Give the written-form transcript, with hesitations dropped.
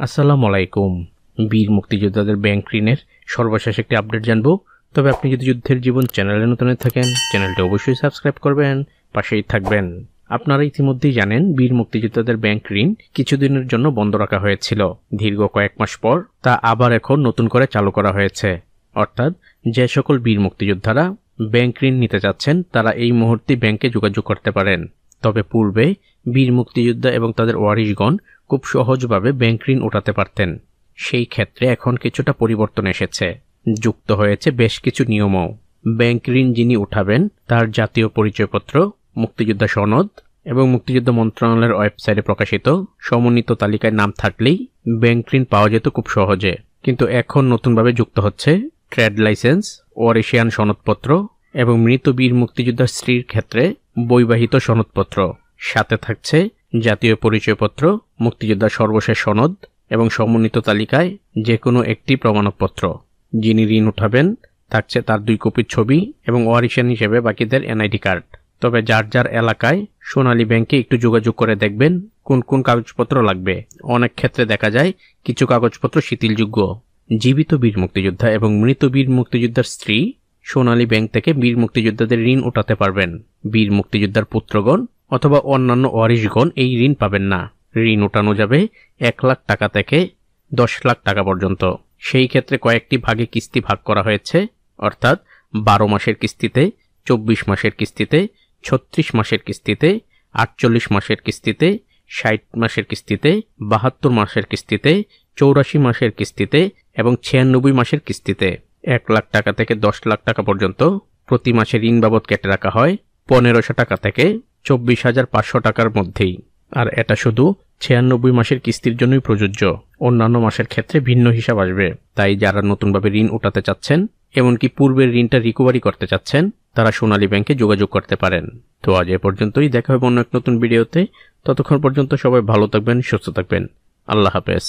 আসসালামু আলাইকুম। বীর মুক্তিযোদ্ধাদের ব্যাংক ঋণের সর্বশেষ একটি আপডেট জানবো। তবে আপনি যদি যুদ্ধের জীবন চ্যানেলে নতুন থাকেন, চ্যানেলটি অবশ্যই সাবস্ক্রাইব করবেন, পাশেই থাকবেন। আপনারা ইতিমধ্যেই জানেন বীর মুক্তিযোদ্ধাদের ব্যাংক ঋণ কিছুদিনের জন্য বন্ধ রাখা হয়েছিল। দীর্ঘ কয়েক মাস পর তা আবার এখন নতুন করে চালু করা হয়েছে। অর্থাৎ যে সকল বীর মুক্তিযোদ্ধারা ব্যাংক ঋণ নিতে চাচ্ছেন তারা এই মুহূর্তে ব্যাংকে যোগাযোগ করতে পারেন। তবে পূর্বে বীর মুক্তিযোদ্ধা এবং তাদের ওয়ারিশগণ খুব সহজভাবে ব্যাংক ঋণ উঠাতে পারতেন। সেই ক্ষেত্রে এখন কিছুটা পরিবর্তন এসেছে, যুক্ত হয়েছে বেশ কিছু নিয়মও। ব্যাংক ঋণ যিনি উঠাবেন তার জাতীয় পরিচয়পত্র, মুক্তিযোদ্ধা সনদ এবং মুক্তিযোদ্ধা মন্ত্রণালয়ের ওয়েবসাইটে প্রকাশিত সমন্বিত তালিকায় নাম থাকলেই ব্যাংক ঋণ পাওয়া যেত খুব সহজে। কিন্তু এখন নতুনভাবে যুক্ত হচ্ছে ট্রেড লাইসেন্স, ওয়ারিশিয়ান সনদপত্র এবং মৃত বীর মুক্তিযোদ্ধার স্ত্রীর ক্ষেত্রে বৈবাহিত সনদপত্র। সাথে থাকছে জাতীয় পরিচয়পত্র, মুক্তিযোদ্ধার সর্বশেষ সনদ এবং সমন্বিত তালিকায় যে কোনো একটি প্রমাণপত্র। যিনি ঋণ উঠাবেন থাকছে তার 2 কপির ছবি এবং ওয়ারিশিয়ান হিসেবে বাকিদের এনআইডি কার্ড। তবে যার যার এলাকায় সোনালী ব্যাংকে একটু যোগাযোগ করে দেখবেন কোন কোন কাগজপত্র লাগবে। অনেক ক্ষেত্রে দেখা যায় কিছু কাগজপত্র শিথিলযোগ্য। জীবিত বীর মুক্তিযোদ্ধা এবং মৃত বীর মুক্তিযোদ্ধার স্ত্রী সোনালী ব্যাংক থেকে বীর মুক্তিযোদ্ধাদের ঋণ উঠাতে পারবেন। বীর মুক্তিযোদ্ধার পুত্রগণ অথবা অন্যান্য ওয়ারিশগণ এই ঋণ পাবেন না। ঋণ উঠানো যাবে 1 লাখ টাকা থেকে 10 লাখ টাকা পর্যন্ত। সেই ক্ষেত্রে কয়েকটি ভাগে কিস্তি ভাগ করা হয়েছে, অর্থাৎ 12 মাসের কিস্তিতে, 24 মাসের কিস্তিতে, 36 মাসের কিস্তিতে, 48 মাসের কিস্তিতে, 60 মাসের কিস্তিতে, 72 মাসের কিস্তিতে, 84 মাসের কিস্তিতে এবং 96 মাসের কিস্তিতে। 1 লাখ টাকা থেকে 10 লাখ টাকা পর্যন্ত প্রতি মাসে ঋণ বাবদ কেটে রাখা হয় 1500 টাকা থেকে 24,500 টাকার মধ্যেই। আর এটা শুধু 96 মাসের কিস্তির জন্যই প্রযোজ্য। অন্যান্য মাসের ক্ষেত্রে ভিন্ন হিসাব আসবে। তাই যারা নতুনভাবে ঋণ উঠাতে চাচ্ছেন, এমনকি পূর্বের ঋণটা রিকভারি করতে চাচ্ছেন, তারা সোনালী ব্যাংকে যোগাযোগ করতে পারেন। তো আজ এ পর্যন্তই। দেখা হবে অন্য এক নতুন ভিডিওতে। ততক্ষণ পর্যন্ত সবাই ভালো থাকবেন, সুস্থ থাকবেন। আল্লাহ হাফেজ।